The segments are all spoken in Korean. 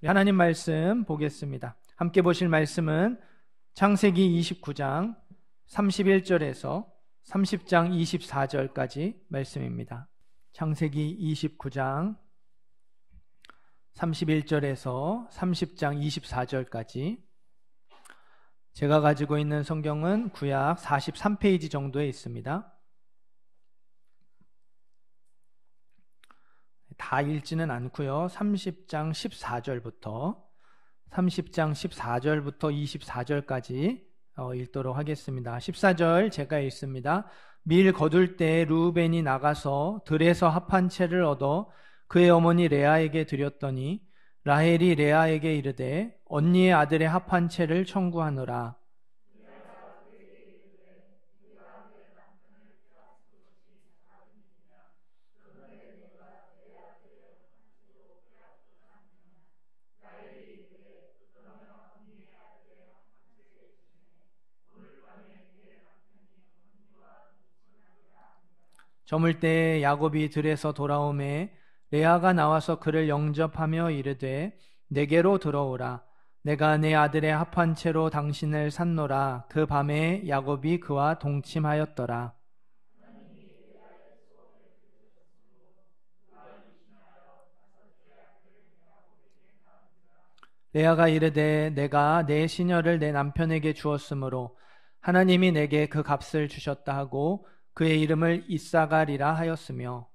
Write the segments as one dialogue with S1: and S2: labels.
S1: 하나님 말씀 보겠습니다. 함께 보실 말씀은 창세기 29장 31절에서 30장 24절까지 말씀입니다. 창세기 29장 31절에서 30장 24절까지. 제가 가지고 있는 성경은 구약 43페이지 정도에 있습니다. 다 읽지는 않고요. 30장 14절부터 24절까지 읽도록 하겠습니다. 14절 제가 읽습니다. 밀 거둘 때 르우벤이 나가서 들에서 합한 채를 얻어 그의 어머니 레아에게 드렸더니 라헬이 레아에게 이르되 언니의 아들의 합한 채를 청구하노라. 저물 때 야곱이 들에서 돌아오매 레아가 나와서 그를 영접하며 이르되 내게로 들어오라. 내가 내 아들의 합한 채로 당신을 샀노라. 그 밤에 야곱이 그와 동침하였더라. 레아가 이르되 내가 내 시녀를 내 남편에게 주었으므로 하나님이 내게 그 값을 주셨다 하고 그의 이름을 이사갈이라 하였으며,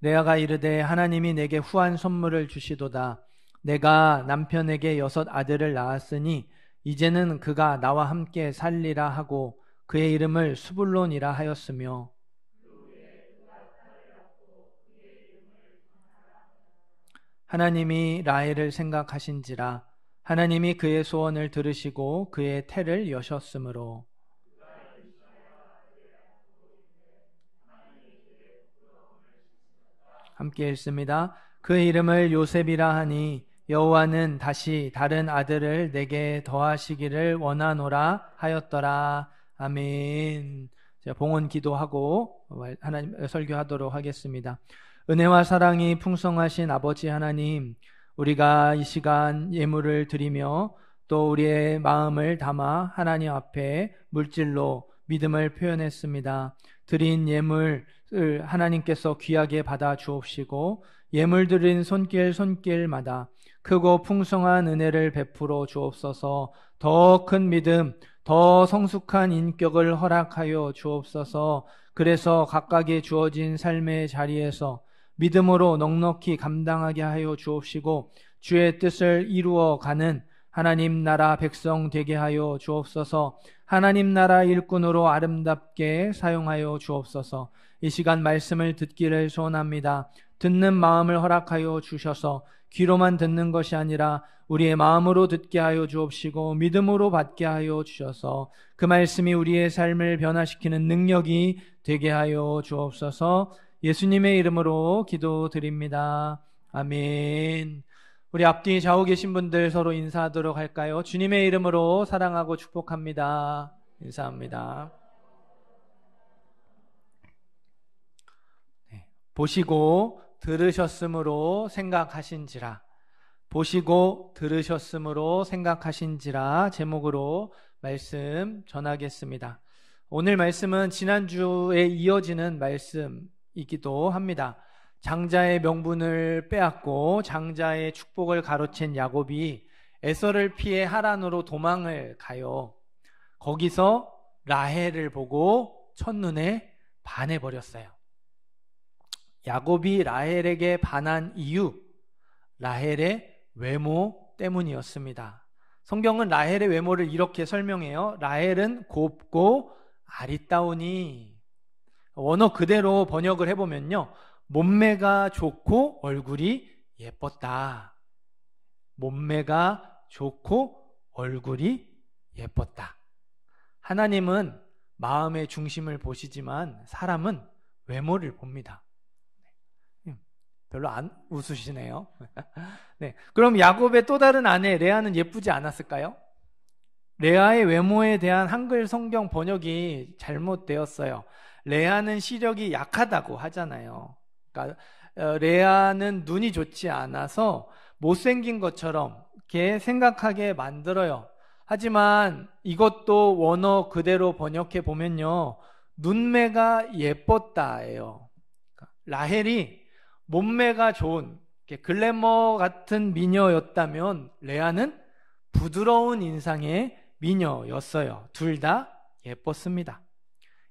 S1: 레아가 이르되 하나님이 내게 후한 선물을 주시도다. 내가 남편에게 6 아들을 낳았으니 이제는 그가 나와 함께 살리라 하고 그의 이름을 스불론이라 하였으며, 하나님이 라헬을 생각하신지라 하나님이 그의 소원을 들으시고 그의 태를 여셨으므로. 함께 읽습니다. 그의 이름을 요셉이라 하니 여호와는 다시 다른 아들을 내게 더하시기를 원하노라 하였더라. 아멘. 자, 봉헌 기도하고 하나님 설교하도록 하겠습니다. 은혜와 사랑이 풍성하신 아버지 하나님, 우리가 이 시간 예물을 드리며 또 우리의 마음을 담아 하나님 앞에 물질로 믿음을 표현했습니다. 드린 예물을 하나님께서 귀하게 받아 주옵시고 예물 드린 손길마다 크고 풍성한 은혜를 베풀어 주옵소서. 더 큰 믿음, 더 성숙한 인격을 허락하여 주옵소서. 그래서 각각의 주어진 삶의 자리에서 믿음으로 넉넉히 감당하게 하여 주옵시고 주의 뜻을 이루어가는 하나님 나라 백성 되게 하여 주옵소서. 하나님 나라 일꾼으로 아름답게 사용하여 주옵소서. 이 시간 말씀을 듣기를 소원합니다. 듣는 마음을 허락하여 주셔서 귀로만 듣는 것이 아니라 우리의 마음으로 듣게 하여 주옵시고 믿음으로 받게 하여 주셔서 그 말씀이 우리의 삶을 변화시키는 능력이 되게 하여 주옵소서. 예수님의 이름으로 기도드립니다. 아멘. 우리 앞뒤 좌우 계신 분들 서로 인사하도록 할까요? 주님의 이름으로 사랑하고 축복합니다. 인사합니다. 네. 보시고 들으셨으므로 생각하신지라. 보시고 들으셨으므로 생각하신지라 제목으로 말씀 전하겠습니다. 오늘 말씀은 지난주에 이어지는 말씀이기도 합니다. 장자의 명분을 빼앗고 장자의 축복을 가로챈 야곱이 에서를 피해 하란으로 도망을 가요. 거기서 라헬을 보고 첫눈에 반해버렸어요. 야곱이 라헬에게 반한 이유, 라헬의 외모 때문이었습니다. 성경은 라헬의 외모를 이렇게 설명해요. 라헬은 곱고 아리따우니. 원어 그대로 번역을 해보면요, 몸매가 좋고 얼굴이 예뻤다. 몸매가 좋고 얼굴이 예뻤다. 하나님은 마음의 중심을 보시지만 사람은 외모를 봅니다. 별로 안 웃으시네요. 네, 그럼 야곱의 또 다른 아내 레아는 예쁘지 않았을까요? 레아의 외모에 대한 한글 성경 번역이 잘못되었어요. 레아는 시력이 약하다고 하잖아요. 그러니까 레아는 눈이 좋지 않아서 못생긴 것처럼 이렇게 생각하게 만들어요. 하지만 이것도 원어 그대로 번역해 보면요, 눈매가 예뻤다예요. 라헬이 몸매가 좋은 글래머 같은 미녀였다면 레아는 부드러운 인상의 미녀였어요. 둘 다 예뻤습니다.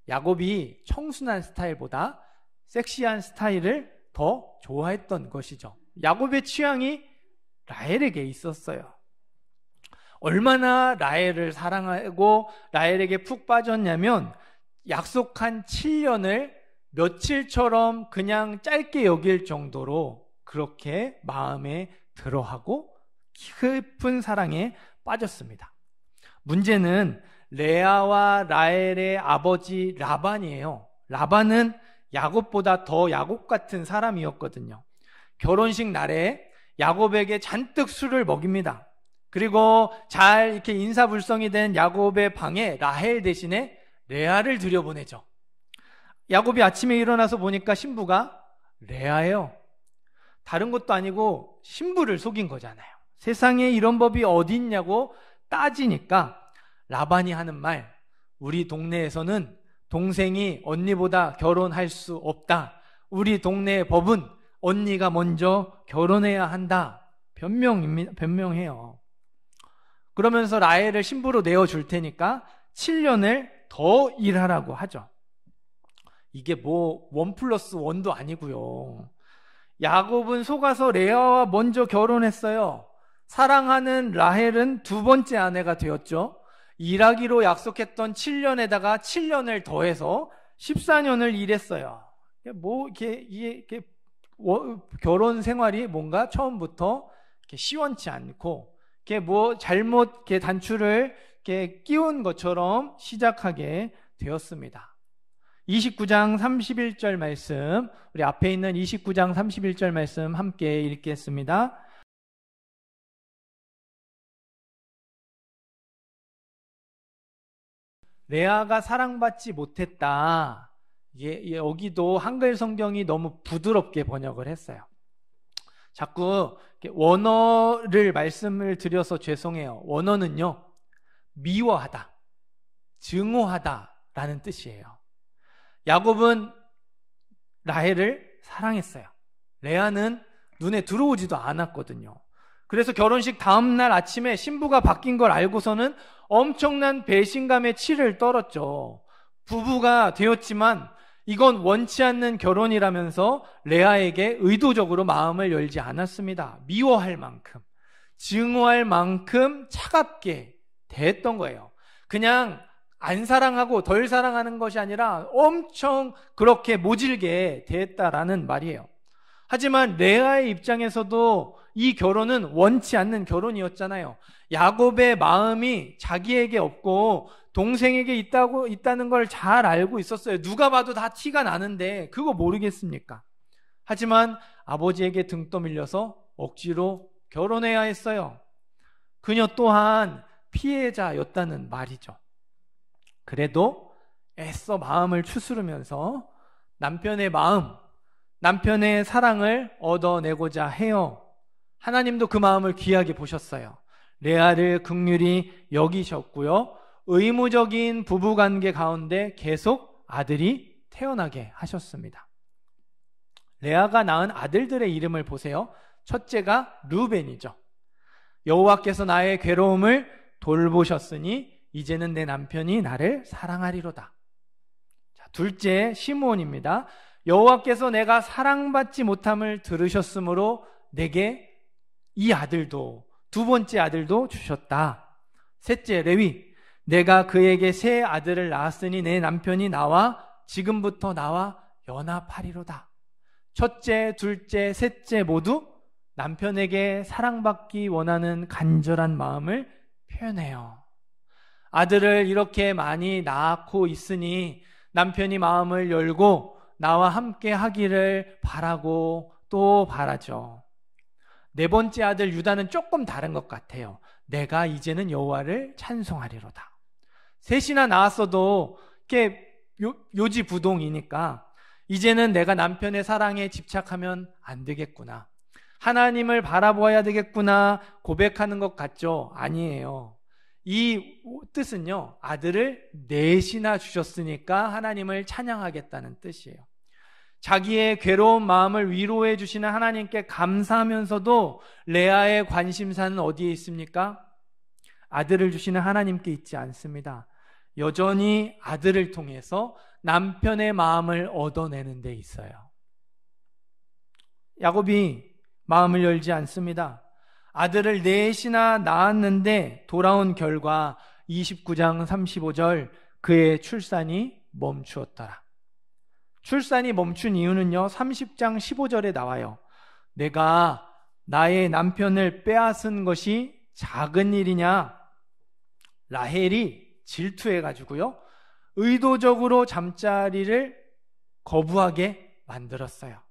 S1: 야곱이 청순한 스타일보다 섹시한 스타일을 더 좋아했던 것이죠. 야곱의 취향이 라헬에게 있었어요. 얼마나 라헬을 사랑하고 라헬에게 푹 빠졌냐면 약속한 7년을 며칠처럼 그냥 짧게 여길 정도로 그렇게 마음에 들어하고 깊은 사랑에 빠졌습니다. 문제는 레아와 라헬의 아버지 라반이에요. 라반은 야곱보다 더 야곱 같은 사람이었거든요. 결혼식 날에 야곱에게 잔뜩 술을 먹입니다. 그리고 잘 이렇게 인사불성이 된 야곱의 방에 라헬 대신에 레아를 들여보내죠. 야곱이 아침에 일어나서 보니까 신부가 레아예요. 다른 것도 아니고 신부를 속인 거잖아요. 세상에 이런 법이 어디 있냐고 따지니까 라반이 하는 말, 우리 동네에서는 동생이 언니보다 결혼할 수 없다. 우리 동네의 법은 언니가 먼저 결혼해야 한다. 변명해요. 그러면서 라헬을 신부로 내어줄 테니까 7년을 더 일하라고 하죠. 이게 뭐 1+1도 아니고요. 야곱은 속아서 레아와 먼저 결혼했어요. 사랑하는 라헬은 두 번째 아내가 되었죠. 일하기로 약속했던 7년에다가 7년을 더해서 14년을 일했어요. 이게 결혼 생활이 뭔가 처음부터 이렇게 시원치 않고, 이게 잘못 이렇게 단추를 이렇게 끼운 것처럼 시작하게 되었습니다. 29장 31절 말씀, 우리 앞에 있는 29장 31절 말씀 함께 읽겠습니다. 레아가 사랑받지 못했다. 여기도 한글 성경이 너무 부드럽게 번역을 했어요. 자꾸 원어를 말씀을 드려서 죄송해요. 원어는요, 미워하다, 증오하다라는 뜻이에요. 야곱은 라헬을 사랑했어요. 레아는 눈에 들어오지도 않았거든요. 그래서 결혼식 다음날 아침에 신부가 바뀐 걸 알고서는 엄청난 배신감에 치를 떨었죠. 부부가 되었지만 이건 원치 않는 결혼이라면서 레아에게 의도적으로 마음을 열지 않았습니다. 미워할 만큼, 증오할 만큼 차갑게 대했던 거예요. 그냥 안 사랑하고 덜 사랑하는 것이 아니라 엄청 그렇게 모질게 대했다라는 말이에요. 하지만 레아의 입장에서도 이 결혼은 원치 않는 결혼이었잖아요. 야곱의 마음이 자기에게 없고 동생에게 있다는 걸 잘 알고 있었어요. 누가 봐도 다 티가 나는데 그거 모르겠습니까? 하지만 아버지에게 등 떠밀려서 억지로 결혼해야 했어요. 그녀 또한 피해자였다는 말이죠. 그래도 애써 마음을 추스르면서 남편의 마음, 남편의 사랑을 얻어내고자 해요. 하나님도 그 마음을 귀하게 보셨어요. 레아를 긍휼히 여기셨고요. 의무적인 부부관계 가운데 계속 아들이 태어나게 하셨습니다. 레아가 낳은 아들들의 이름을 보세요. 첫째가 르벤이죠. 여호와께서 나의 괴로움을 돌보셨으니 이제는 내 남편이 나를 사랑하리로다. 자, 둘째 시므온입니다. 여호와께서 내가 사랑받지 못함을 들으셨으므로 내게 이 아들도, 두 번째 아들도 주셨다. 셋째 레위, 내가 그에게 세 아들을 낳았으니 내 남편이 지금부터 나와 연합하리로다. 첫째, 둘째, 셋째 모두 남편에게 사랑받기 원하는 간절한 마음을 표현해요. 아들을 이렇게 많이 낳고 있으니 남편이 마음을 열고 나와 함께 하기를 바라고 또 바라죠. 네 번째 아들 유다는 조금 다른 것 같아요. 내가 이제는 여호와를 찬송하리로다. 셋이나 낳았어도 이렇게 요지부동이니까 이제는 내가 남편의 사랑에 집착하면 안 되겠구나. 하나님을 바라보아야 되겠구나 고백하는 것 같죠? 아니에요. 이 뜻은요, 아들을 넷이나 주셨으니까 하나님을 찬양하겠다는 뜻이에요. 자기의 괴로운 마음을 위로해 주시는 하나님께 감사하면서도 레아의 관심사는 어디에 있습니까? 아들을 주시는 하나님께 있지 않습니다. 여전히 아들을 통해서 남편의 마음을 얻어내는 데 있어요. 야곱이 마음을 열지 않습니다. 아들을 넷이나 낳았는데 돌아온 결과 29장 35절 그의 출산이 멈추었더라. 출산이 멈춘 이유는요, 30장 15절에 나와요. 내가 나의 남편을 빼앗은 것이 작은 일이냐? 라헬이 질투해가지고요, 의도적으로 잠자리를 거부하게 만들었어요.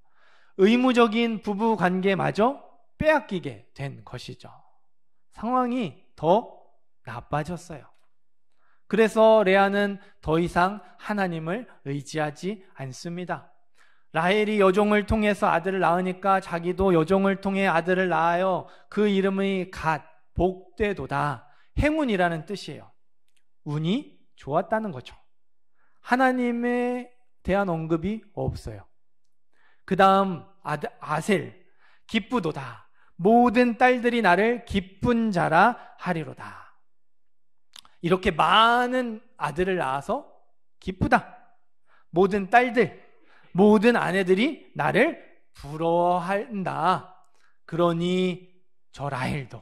S1: 의무적인 부부 관계마저 빼앗기게 된 것이죠. 상황이 더 나빠졌어요. 그래서 레아는 더 이상 하나님을 의지하지 않습니다. 라헬이 여종을 통해서 아들을 낳으니까 자기도 여종을 통해 아들을 낳아요. 그 이름이 갓, 복되도다. 행운이라는 뜻이에요. 운이 좋았다는 거죠. 하나님에 대한 언급이 없어요. 그 다음 아셀, 기쁘도다. 모든 딸들이 나를 기쁜 자라 하리로다. 이렇게 많은 아들을 낳아서 기쁘다. 모든 딸들, 모든 아내들이 나를 부러워한다. 그러니 저 라헬도,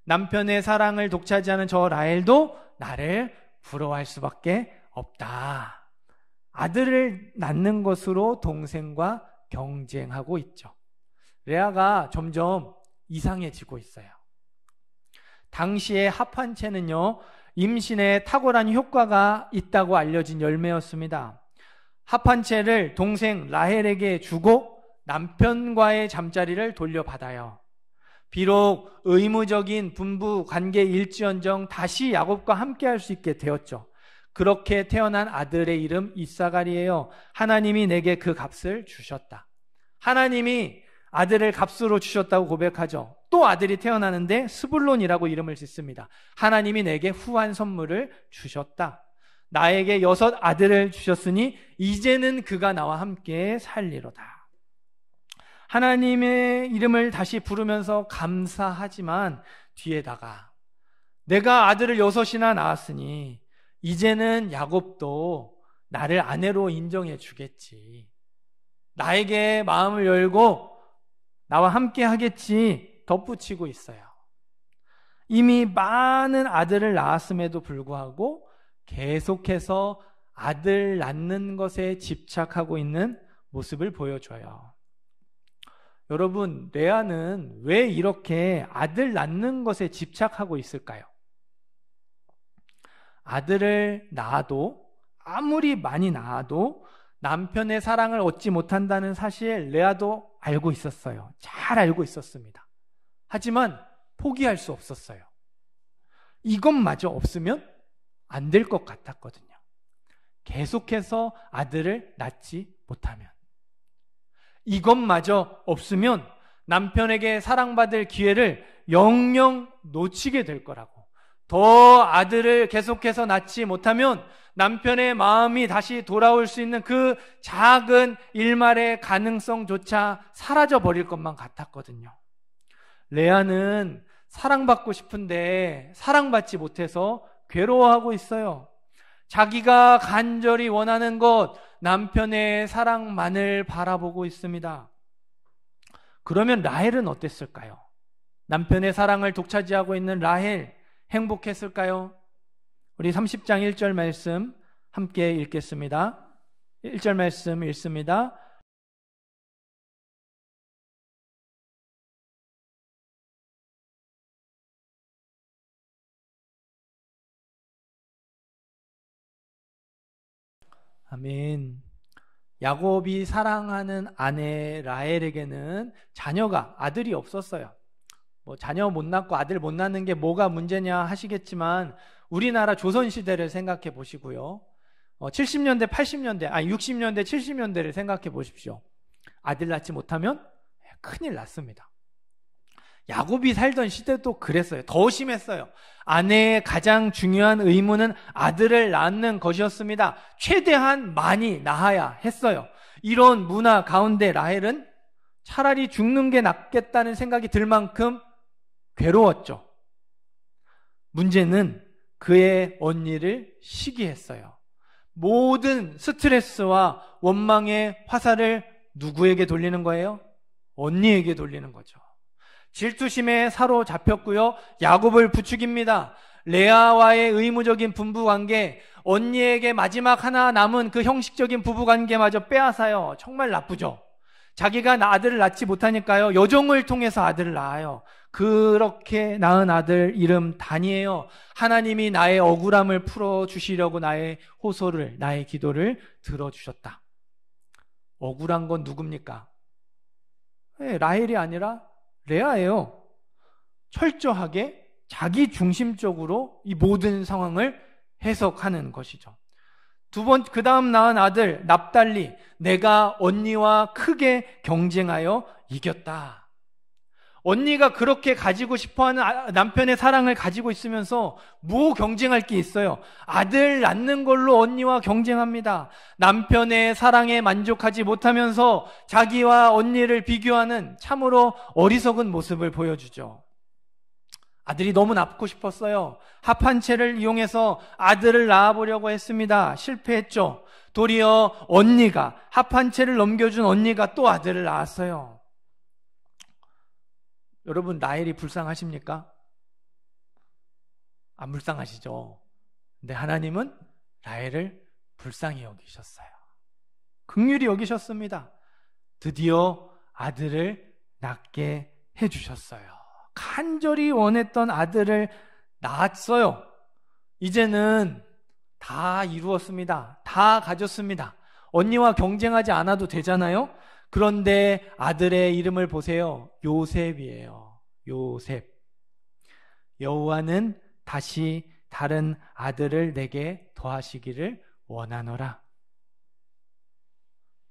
S1: 남편의 사랑을 독차지하는 저 라헬도 나를 부러워할 수밖에 없다. 아들을 낳는 것으로 동생과 경쟁하고 있죠. 레아가 점점 이상해지고 있어요. 당시의 합한채는요, 임신에 탁월한 효과가 있다고 알려진 열매였습니다. 합한채를 동생 라헬에게 주고 남편과의 잠자리를 돌려받아요. 비록 의무적인 분부 관계일지언정 다시 야곱과 함께할 수 있게 되었죠. 그렇게 태어난 아들의 이름 이사갈이에요. 하나님이 내게 그 값을 주셨다. 하나님이 아들을 값으로 주셨다고 고백하죠. 또 아들이 태어나는데 스불론이라고 이름을 짓습니다. 하나님이 내게 후한 선물을 주셨다. 나에게 6 아들을 주셨으니 이제는 그가 나와 함께 살리로다. 하나님의 이름을 다시 부르면서 감사하지만 뒤에다가 내가 아들을 6이나 낳았으니 이제는 야곱도 나를 아내로 인정해 주겠지. 나에게 마음을 열고 나와 함께 하겠지 덧붙이고 있어요. 이미 많은 아들을 낳았음에도 불구하고 계속해서 아들 낳는 것에 집착하고 있는 모습을 보여줘요. 여러분, 레아는 왜 이렇게 아들 낳는 것에 집착하고 있을까요? 아들을 낳아도, 아무리 많이 낳아도 남편의 사랑을 얻지 못한다는 사실 레아도 알고 있었어요. 잘 알고 있었습니다. 하지만 포기할 수 없었어요. 이것마저 없으면 안 될 것 같았거든요. 계속해서 아들을 낳지 못하면, 이것마저 없으면 남편에게 사랑받을 기회를 영영 놓치게 될 거라고, 더 아들을 계속해서 낳지 못하면 남편의 마음이 다시 돌아올 수 있는 그 작은 일말의 가능성조차 사라져 버릴 것만 같았거든요. 레아는 사랑받고 싶은데 사랑받지 못해서 괴로워하고 있어요. 자기가 간절히 원하는 것, 남편의 사랑만을 바라보고 있습니다. 그러면 라헬은 어땠을까요? 남편의 사랑을 독차지하고 있는 라헬, 행복했을까요? 우리 30장 1절 말씀 함께 읽겠습니다. 1절 말씀 읽습니다. 아멘. 야곱이 사랑하는 아내 라헬에게는 자녀가, 아들이 없었어요. 자녀 못 낳고 아들 못 낳는 게 뭐가 문제냐 하시겠지만 우리나라 조선시대를 생각해 보시고요. 70년대, 80년대, 60년대, 70년대를 생각해 보십시오. 아들 낳지 못하면 큰일 났습니다. 야곱이 살던 시대도 그랬어요. 더 심했어요. 아내의 가장 중요한 의무는 아들을 낳는 것이었습니다. 최대한 많이 낳아야 했어요. 이런 문화 가운데 라헬은 차라리 죽는 게 낫겠다는 생각이 들 만큼 괴로웠죠. 문제는 그의 언니를 시기했어요. 모든 스트레스와 원망의 화살을 누구에게 돌리는 거예요? 언니에게 돌리는 거죠. 질투심에 사로잡혔고요. 야곱을 부추깁니다. 레아와의 의무적인 부부관계, 언니에게 마지막 하나 남은 그 형식적인 부부관계마저 빼앗아요. 정말 나쁘죠. 자기가 아들을 낳지 못하니까요. 여종을 통해서 아들을 낳아요. 그렇게 낳은 아들 이름 단이에요. 하나님이 나의 억울함을 풀어주시려고 나의 호소를, 나의 기도를 들어주셨다. 억울한 건 누굽니까? 라헬이 아니라 레아예요. 철저하게 자기 중심적으로 이 모든 상황을 해석하는 것이죠. 그 다음 낳은 아들 납달리, 내가 언니와 크게 경쟁하여 이겼다. 언니가 그렇게 가지고 싶어하는 남편의 사랑을 가지고 있으면서 뭐 경쟁할 게 있어요? 아들 낳는 걸로 언니와 경쟁합니다. 남편의 사랑에 만족하지 못하면서 자기와 언니를 비교하는 참으로 어리석은 모습을 보여주죠. 아들이 너무 낳고 싶었어요. 합한체를 이용해서 아들을 낳아보려고 했습니다. 실패했죠. 도리어 언니가, 합한체를 넘겨준 언니가 또 아들을 낳았어요. 여러분, 라헬이 불쌍하십니까? 안 불쌍하시죠? 근데 하나님은 라헬을 불쌍히 여기셨어요. 긍휼히 여기셨습니다. 드디어 아들을 낳게 해주셨어요. 간절히 원했던 아들을 낳았어요. 이제는 다 이루었습니다. 다 가졌습니다. 언니와 경쟁하지 않아도 되잖아요. 그런데 아들의 이름을 보세요. 요셉이에요. 요셉. 여호와는 다시 다른 아들을 내게 더하시기를 원하노라.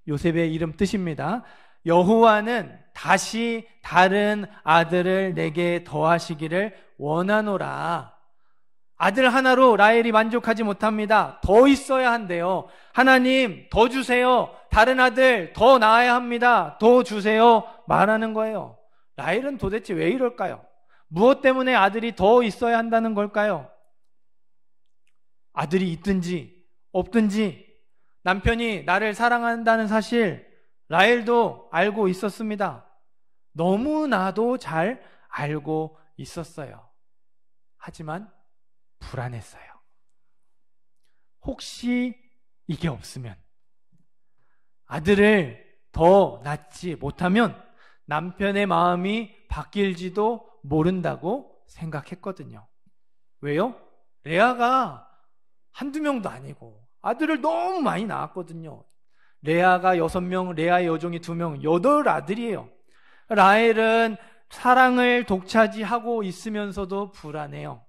S1: 요셉의 이름 뜻입니다. 여호와는 다시 다른 아들을 내게 더하시기를 원하노라. 아들 하나로 라헬이 만족하지 못합니다. 더 있어야 한대요. 하나님, 더 주세요. 다른 아들 더 낳아야 합니다. 더 주세요. 말하는 거예요. 라헬은 도대체 왜 이럴까요? 무엇 때문에 아들이 더 있어야 한다는 걸까요? 아들이 있든지 없든지 남편이 나를 사랑한다는 사실 라헬도 알고 있었습니다. 너무나도 잘 알고 있었어요. 하지만 불안했어요. 혹시 이게 없으면, 아들을 더 낳지 못하면 남편의 마음이 바뀔지도 모른다고 생각했거든요. 왜요? 레아가 한두 명도 아니고 아들을 너무 많이 낳았거든요. 레아가 6명, 레아의 여종이 2명, 8아들이에요. 라헬은 사랑을 독차지하고 있으면서도 불안해요.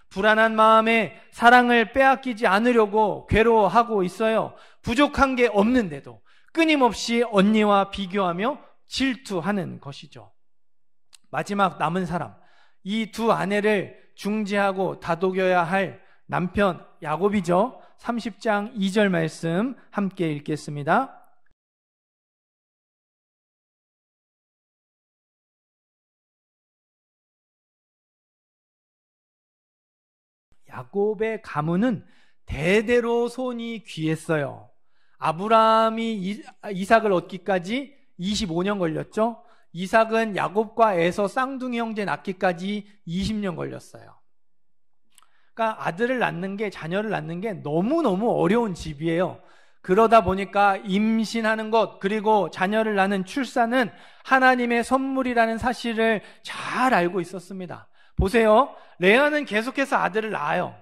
S1: 불안한 마음에 사랑을 빼앗기지 않으려고 괴로워하고 있어요. 부족한 게 없는데도 끊임없이 언니와 비교하며 질투하는 것이죠. 마지막 남은 사람, 이 두 아내를 중재하고 다독여야 할 남편 야곱이죠. 30장 2절 말씀 함께 읽겠습니다. 야곱의 가문은 대대로 손이 귀했어요. 아브라함이 이삭을 얻기까지 25년 걸렸죠. 이삭은 야곱과 에서 쌍둥이 형제 낳기까지 20년 걸렸어요. 그러니까 아들을 낳는 게, 자녀를 낳는 게 너무너무 어려운 집이에요. 그러다 보니까 임신하는 것, 그리고 자녀를 낳는 출산은 하나님의 선물이라는 사실을 잘 알고 있었습니다. 보세요. 레아는 계속해서 아들을 낳아요.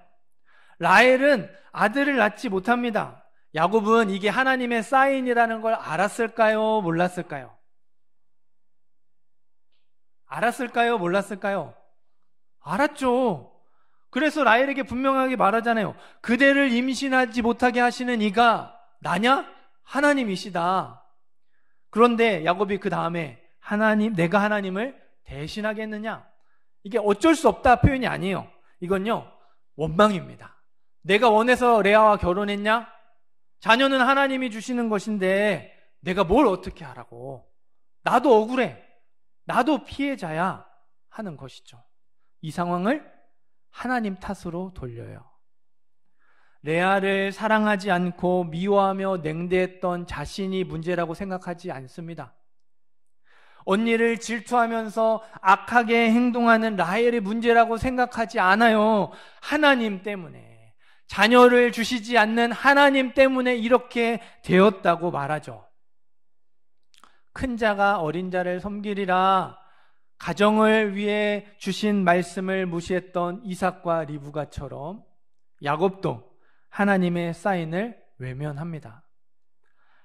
S1: 라헬은 아들을 낳지 못합니다. 야곱은 이게 하나님의 사인이라는 걸 알았을까요? 몰랐을까요? 알았을까요? 몰랐을까요? 알았죠. 그래서 라헬에게 분명하게 말하잖아요. 그대를 임신하지 못하게 하시는 이가 나냐? 하나님이시다. 그런데 야곱이 그 다음에 내가 하나님을 대신하겠느냐? 이게 어쩔 수 없다 표현이 아니에요. 이건요, 원망입니다. 내가 원해서 레아와 결혼했냐? 자녀는 하나님이 주시는 것인데 내가 뭘 어떻게 하라고. 나도 억울해. 나도 피해자야 하는 것이죠. 이 상황을 하나님 탓으로 돌려요. 레아를 사랑하지 않고 미워하며 냉대했던 자신이 문제라고 생각하지 않습니다. 언니를 질투하면서 악하게 행동하는 라헬의 문제라고 생각하지 않아요. 하나님 때문에, 자녀를 주시지 않는 하나님 때문에 이렇게 되었다고 말하죠. 큰 자가 어린 자를 섬기리라, 가정을 위해 주신 말씀을 무시했던 이삭과 리브가처럼 야곱도 하나님의 사인을 외면합니다.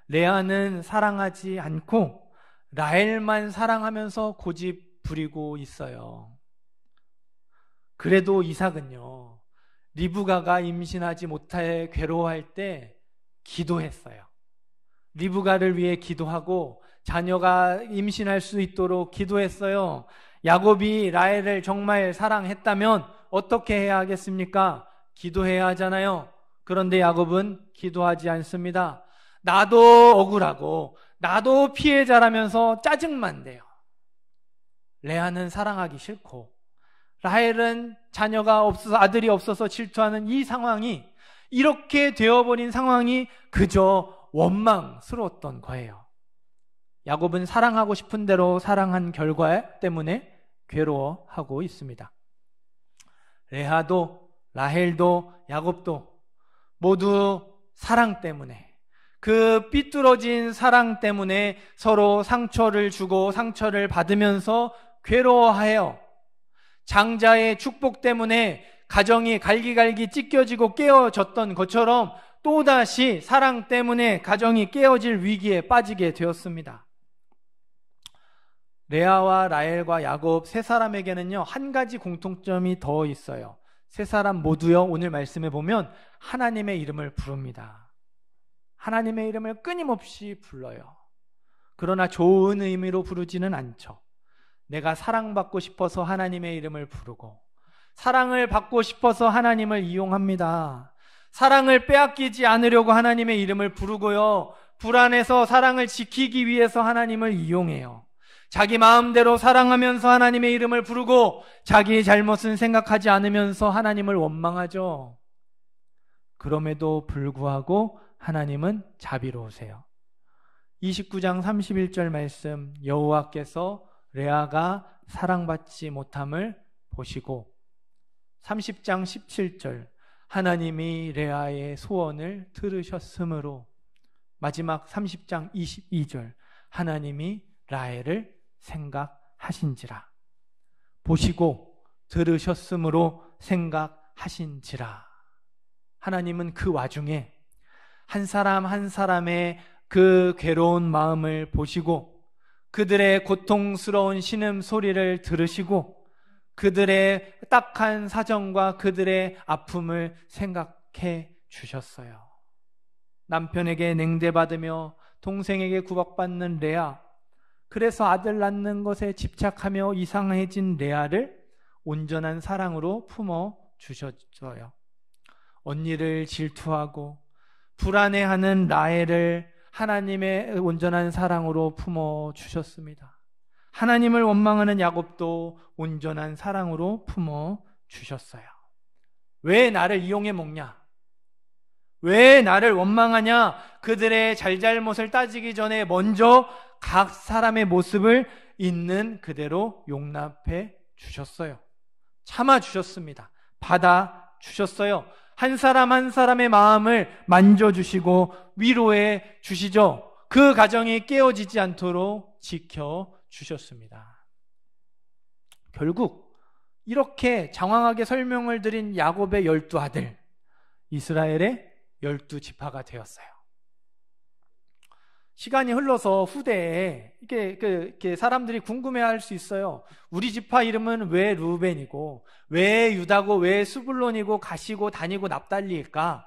S1: 레아는 사랑하지 않고 라헬만 사랑하면서 고집 부리고 있어요. 그래도 이삭은요, 리브가가 임신하지 못해 괴로워할 때 기도했어요. 리브가를 위해 기도하고 자녀가 임신할 수 있도록 기도했어요. 야곱이 라헬을 정말 사랑했다면 어떻게 해야 하겠습니까? 기도해야 하잖아요. 그런데 야곱은 기도하지 않습니다. 나도 억울하고 나도 피해자라면서 짜증만 내요. 레아는 사랑하기 싫고 라헬은 자녀가 없어서, 아들이 없어서 질투하는 이 상황이, 이렇게 되어버린 상황이 그저 원망스러웠던 거예요. 야곱은 사랑하고 싶은 대로 사랑한 결과 때문에 괴로워하고 있습니다. 레아도 라헬도 야곱도 모두 사랑 때문에, 그 삐뚤어진 사랑 때문에 서로 상처를 주고 상처를 받으면서 괴로워해요. 장자의 축복 때문에 가정이 갈기갈기 찢겨지고 깨어졌던 것처럼 또다시 사랑 때문에 가정이 깨어질 위기에 빠지게 되었습니다. 레아와 라헬과 야곱 세 사람에게는요, 한 가지 공통점이 더 있어요. 세 사람 모두요, 오늘 말씀에 보면 하나님의 이름을 부릅니다. 하나님의 이름을 끊임없이 불러요. 그러나 좋은 의미로 부르지는 않죠. 내가 사랑받고 싶어서 하나님의 이름을 부르고, 사랑을 받고 싶어서 하나님을 이용합니다. 사랑을 빼앗기지 않으려고 하나님의 이름을 부르고요, 불안해서 사랑을 지키기 위해서 하나님을 이용해요. 자기 마음대로 사랑하면서 하나님의 이름을 부르고 자기의 잘못은 생각하지 않으면서 하나님을 원망하죠. 그럼에도 불구하고 하나님은 자비로우세요. 29장 31절 말씀, 여호와께서 레아가 사랑받지 못함을 보시고, 30장 17절, 하나님이 레아의 소원을 들으셨으므로, 마지막 30장 22절, 하나님이 라헬을 생각하신지라. 보시고 들으셨으므로 생각하신지라. 하나님은 그 와중에 한 사람 한 사람의 그 괴로운 마음을 보시고, 그들의 고통스러운 신음소리를 들으시고, 그들의 딱한 사정과 그들의 아픔을 생각해 주셨어요. 남편에게 냉대받으며 동생에게 구박받는 레아, 그래서 아들 낳는 것에 집착하며 이상해진 레아를 온전한 사랑으로 품어 주셨어요. 언니를 질투하고 불안해하는 라헬을 하나님의 온전한 사랑으로 품어 주셨습니다. 하나님을 원망하는 야곱도 온전한 사랑으로 품어 주셨어요. 왜 나를 이용해 먹냐? 왜 나를 원망하냐? 그들의 잘잘못을 따지기 전에 먼저 각 사람의 모습을 있는 그대로 용납해 주셨어요. 참아 주셨습니다. 받아 주셨어요. 한 사람 한 사람의 마음을 만져주시고 위로해 주시죠. 그 가정이 깨어지지 않도록 지켜주셨습니다. 결국 이렇게 장황하게 설명을 드린 야곱의 12아들, 이스라엘의 12지파가 되었어요. 시간이 흘러서 후대에 이렇게 사람들이 궁금해할 수 있어요. 우리 지파 이름은 왜 루벤이고, 왜 유다고, 왜 스불론이고, 가시고, 다니고, 납달리일까?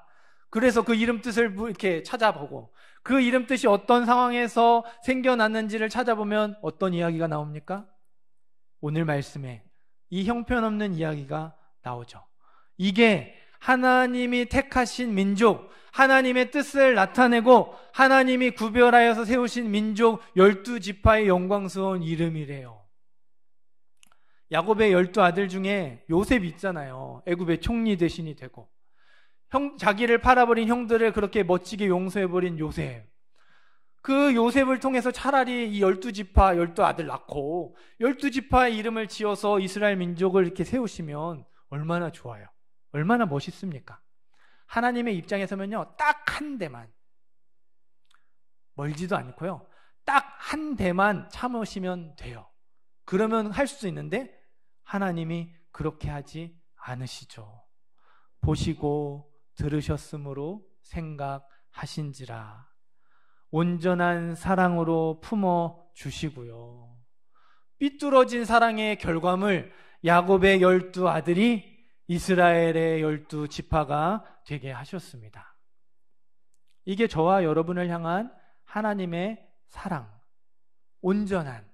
S1: 그래서 그 이름 뜻을 이렇게 찾아보고, 그 이름 뜻이 어떤 상황에서 생겨났는지를 찾아보면 어떤 이야기가 나옵니까? 오늘 말씀에 이 형편없는 이야기가 나오죠. 이게 하나님이 택하신 민족, 하나님의 뜻을 나타내고 하나님이 구별하여서 세우신 민족 12지파의 영광스러운 이름이래요. 야곱의 12아들 중에 요셉 있잖아요. 애굽의 총리 대신이 되고 자기를 팔아버린 형들을 그렇게 멋지게 용서해버린 요셉. 그 요셉을 통해서 차라리 이 12지파 12아들 낳고 12지파의 이름을 지어서 이스라엘 민족을 이렇게 세우시면 얼마나 좋아요. 얼마나 멋있습니까? 하나님의 입장에서면요, 딱 한 대만, 멀지도 않고요, 딱 한 대만 참으시면 돼요. 그러면 할 수 있는데 하나님이 그렇게 하지 않으시죠. 보시고 들으셨으므로 생각하신지라. 온전한 사랑으로 품어 주시고요. 삐뚤어진 사랑의 결과물, 야곱의 12아들이 이스라엘의 12지파가 되게 하셨습니다. 이게 저와 여러분을 향한 하나님의 사랑, 온전한,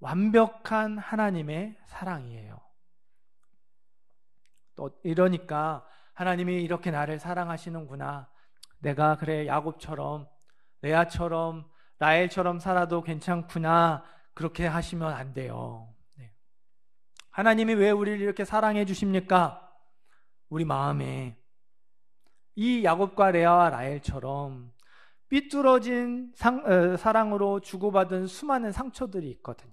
S1: 완벽한 하나님의 사랑이에요. 또 이러니까 하나님이 이렇게 나를 사랑하시는구나. 내가 그래 야곱처럼, 레아처럼, 라헬처럼 살아도 괜찮구나. 그렇게 하시면 안 돼요. 하나님이 왜 우리를 이렇게 사랑해 주십니까? 우리 마음에 이 야곱과 레아와 라헬처럼 삐뚤어진 사랑으로 주고받은 수많은 상처들이 있거든요.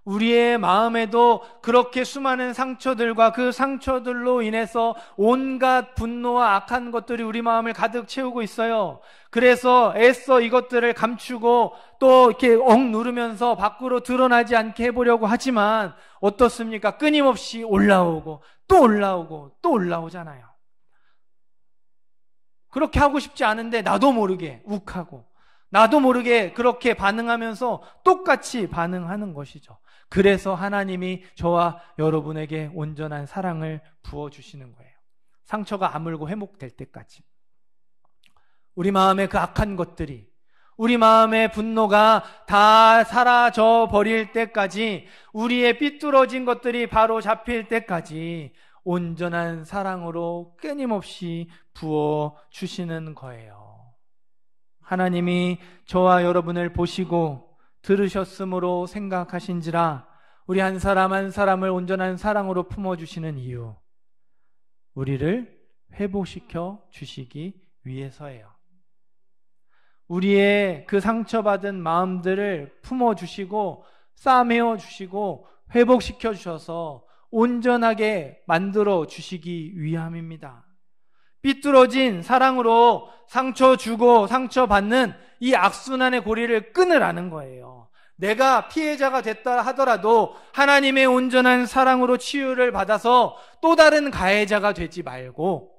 S1: 우리의 마음에도 그렇게 수많은 상처들과 그 상처들로 인해서 온갖 분노와 악한 것들이 우리 마음을 가득 채우고 있어요. 그래서 애써 이것들을 감추고 또 이렇게 억누르면서 밖으로 드러나지 않게 해보려고 하지만 어떻습니까? 끊임없이 올라오고 또 올라오고 또 올라오잖아요. 그렇게 하고 싶지 않은데 나도 모르게 욱하고 나도 모르게 그렇게 반응하면서 똑같이 반응하는 것이죠. 그래서 하나님이 저와 여러분에게 온전한 사랑을 부어주시는 거예요. 상처가 아물고 회복될 때까지. 우리 마음의 그 악한 것들이, 우리 마음의 분노가 다 사라져 버릴 때까지, 우리의 삐뚤어진 것들이 바로 잡힐 때까지 온전한 사랑으로 끊임없이 부어주시는 거예요. 하나님이 저와 여러분을 보시고 들으셨으므로 생각하신지라. 우리 한 사람 한 사람을 온전한 사랑으로 품어주시는 이유, 우리를 회복시켜 주시기 위해서예요. 우리의 그 상처받은 마음들을 품어주시고 싸매어 주시고 회복시켜 주셔서 온전하게 만들어 주시기 위함입니다. 삐뚤어진 사랑으로 상처 주고 상처받는 이 악순환의 고리를 끊으라는 거예요. 내가 피해자가 됐다 하더라도 하나님의 온전한 사랑으로 치유를 받아서 또 다른 가해자가 되지 말고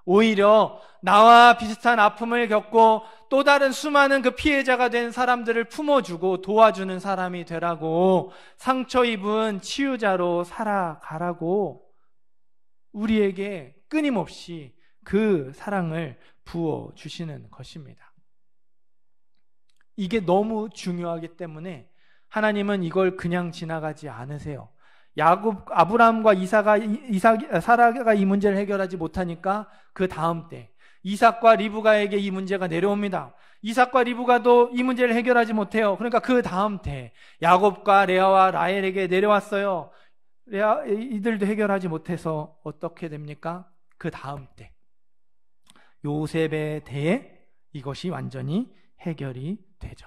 S1: 오히려 나와 비슷한 아픔을 겪고 또 다른 수많은 그 피해자가 된 사람들을 품어주고 도와주는 사람이 되라고, 상처 입은 치유자로 살아가라고 우리에게 끊임없이 그 사랑을 부어주시는 것입니다. 이게 너무 중요하기 때문에 하나님은 이걸 그냥 지나가지 않으세요. 아브라함과 사라가 이 문제를 해결하지 못하니까 그 다음 때 이삭과 리브가에게 이 문제가 내려옵니다. 이삭과 리브가도 이 문제를 해결하지 못해요. 그러니까 그 다음 때 야곱과 레아와 라헬에게 내려왔어요. 이들도 해결하지 못해서 어떻게 됩니까? 그 다음 때 요셉에 대해 이것이 완전히 해결이 되죠.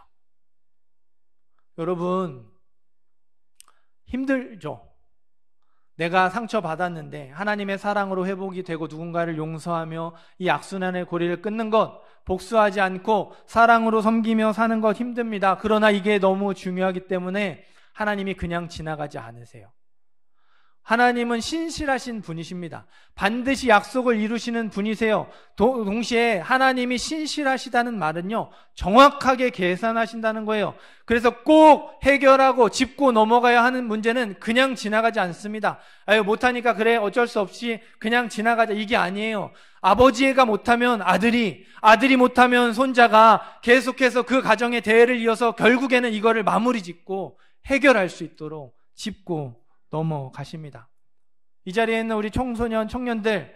S1: 여러분, 힘들죠? 내가 상처받았는데 하나님의 사랑으로 회복이 되고 누군가를 용서하며 이 악순환의 고리를 끊는 것, 복수하지 않고 사랑으로 섬기며 사는 것 힘듭니다. 그러나 이게 너무 중요하기 때문에 하나님이 그냥 지나가지 않으세요. 하나님은 신실하신 분이십니다. 반드시 약속을 이루시는 분이세요. 동시에 하나님이 신실하시다는 말은요, 정확하게 계산하신다는 거예요. 그래서 꼭 해결하고 짚고 넘어가야 하는 문제는 그냥 지나가지 않습니다. 아유, 못하니까 그래, 어쩔 수 없이 그냥 지나가자, 이게 아니에요. 아버지가 못하면 아들이 못하면 손자가 계속해서 그 가정의 대회를 이어서 결국에는 이거를 마무리 짓고 해결할 수 있도록 짚고 넘어가십니다. 이 자리에 있는 우리 청소년, 청년들,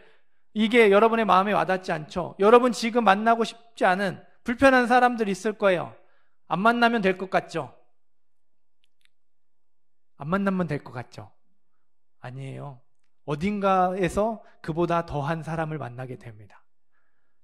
S1: 이게 여러분의 마음에 와닿지 않죠? 여러분 지금 만나고 싶지 않은 불편한 사람들 있을 거예요. 안 만나면 될 것 같죠? 안 만나면 될 것 같죠? 아니에요. 어딘가에서 그보다 더한 사람을 만나게 됩니다.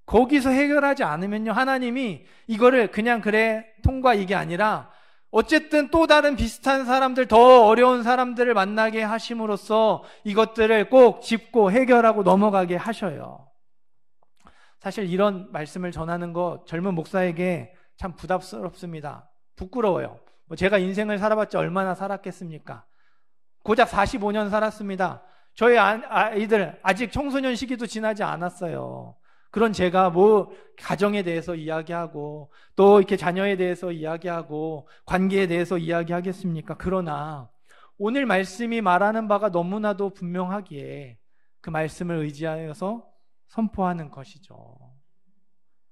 S1: 거기서 해결하지 않으면요, 하나님이 이거를 그냥 그래 통과, 이게 아니라 어쨌든 또 다른 비슷한 사람들, 더 어려운 사람들을 만나게 하심으로써 이것들을 꼭 짚고 해결하고 넘어가게 하셔요. 사실 이런 말씀을 전하는 거 젊은 목사에게 참 부담스럽습니다. 부끄러워요. 제가 인생을 살아봤자 얼마나 살았겠습니까? 고작 45년 살았습니다. 저희 아이들 아직 청소년 시기도 지나지 않았어요. 그런 제가 가정에 대해서 이야기하고 또 이렇게 자녀에 대해서 이야기하고 관계에 대해서 이야기하겠습니까? 그러나 오늘 말씀이 말하는 바가 너무나도 분명하기에 그 말씀을 의지하여서 선포하는 것이죠.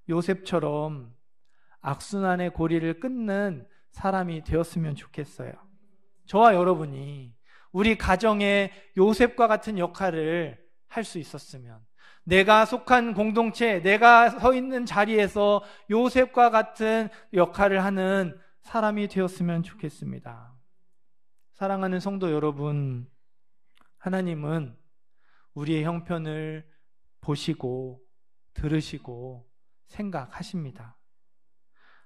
S1: 요셉처럼 악순환의 고리를 끊는 사람이 되었으면 좋겠어요. 저와 여러분이 우리 가정에 요셉과 같은 역할을 할 수 있었으면, 내가 속한 공동체, 내가 서 있는 자리에서 요셉과 같은 역할을 하는 사람이 되었으면 좋겠습니다. 사랑하는 성도 여러분, 하나님은 우리의 형편을 보시고 들으시고 생각하십니다.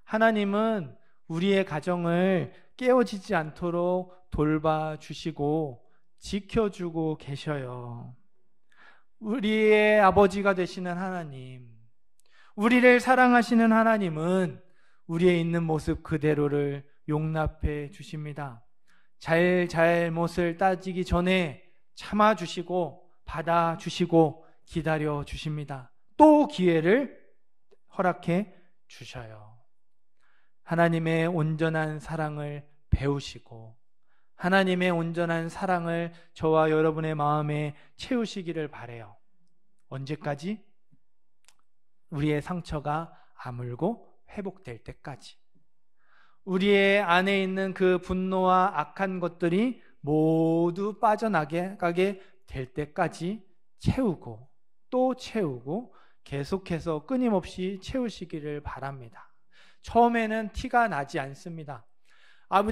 S1: 하나님은 우리의 가정을 깨어지지 않도록 돌봐주시고 지켜주고 계셔요. 우리의 아버지가 되시는 하나님, 우리를 사랑하시는 하나님은 우리의 있는 모습 그대로를 용납해 주십니다. 잘못을 따지기 전에 참아주시고 받아주시고 기다려 주십니다. 또 기회를 허락해 주셔요. 하나님의 온전한 사랑을 배우시고 하나님의 온전한 사랑을 저와 여러분의 마음에 채우시기를 바라요. 언제까지? 우리의 상처가 아물고 회복될 때까지. 우리의 안에 있는 그 분노와 악한 것들이 모두 빠져나가게 될 때까지 채우고 또 채우고 계속해서 끊임없이 채우시기를 바랍니다. 처음에는 티가 나지 않습니다.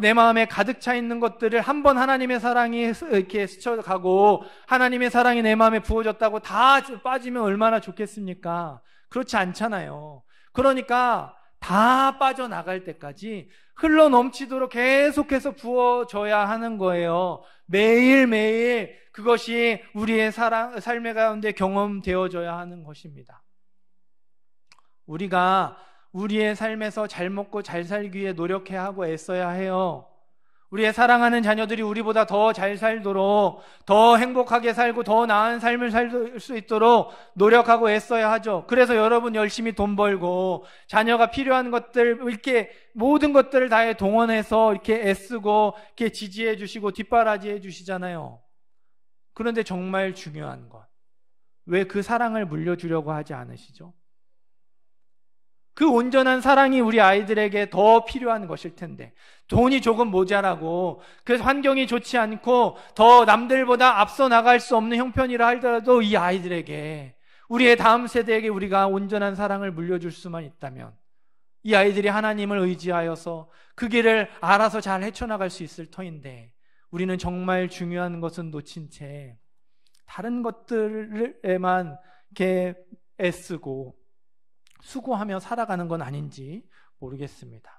S1: 내 마음에 가득 차 있는 것들을 한번 하나님의 사랑이 이렇게 스쳐가고 하나님의 사랑이 내 마음에 부어졌다고 다 빠지면 얼마나 좋겠습니까? 그렇지 않잖아요. 그러니까 다 빠져나갈 때까지 흘러 넘치도록 계속해서 부어줘야 하는 거예요. 매일매일 그것이 우리의 삶의 가운데 경험되어져야 하는 것입니다. 우리가 우리의 삶에서 잘 먹고 잘 살기 위해 노력해야 하고 애써야 해요. 우리의 사랑하는 자녀들이 우리보다 더 잘 살도록, 더 행복하게 살고 더 나은 삶을 살 수 있도록 노력하고 애써야 하죠. 그래서 여러분 열심히 돈 벌고 자녀가 필요한 것들, 이렇게 모든 것들을 다 동원해서 이렇게 애쓰고 이렇게 지지해 주시고 뒷바라지해 주시잖아요. 그런데 정말 중요한 것, 왜 그 사랑을 물려주려고 하지 않으시죠? 그 온전한 사랑이 우리 아이들에게 더 필요한 것일 텐데, 돈이 조금 모자라고 그래서 환경이 좋지 않고 더 남들보다 앞서 나갈 수 없는 형편이라 하더라도 이 아이들에게, 우리의 다음 세대에게 우리가 온전한 사랑을 물려줄 수만 있다면 이 아이들이 하나님을 의지하여서 그 길을 알아서 잘 헤쳐나갈 수 있을 터인데, 우리는 정말 중요한 것은 놓친 채 다른 것들에만 이렇게 애쓰고 수고하며 살아가는 건 아닌지 모르겠습니다.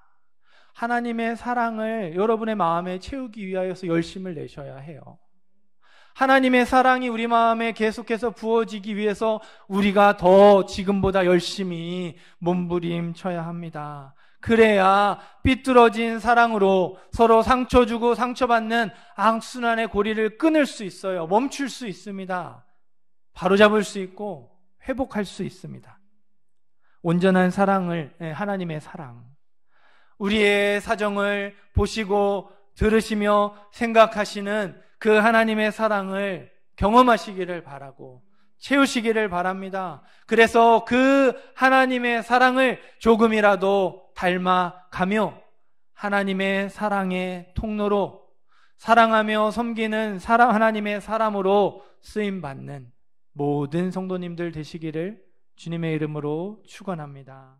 S1: 하나님의 사랑을 여러분의 마음에 채우기 위하여서 열심을 내셔야 해요. 하나님의 사랑이 우리 마음에 계속해서 부어지기 위해서 우리가 더 지금보다 열심히 몸부림쳐야 합니다. 그래야 삐뚤어진 사랑으로 서로 상처 주고 상처받는 악순환의 고리를 끊을 수 있어요. 멈출 수 있습니다. 바로잡을 수 있고 회복할 수 있습니다. 온전한 사랑을, 하나님의 사랑. 우리의 사정을 보시고 들으시며 생각하시는 그 하나님의 사랑을 경험하시기를 바라고 채우시기를 바랍니다. 그래서 그 하나님의 사랑을 조금이라도 닮아가며 하나님의 사랑의 통로로 사랑하며 섬기는 하나님의 사람으로 쓰임받는 모든 성도님들 되시기를 주님의 이름으로 축원합니다.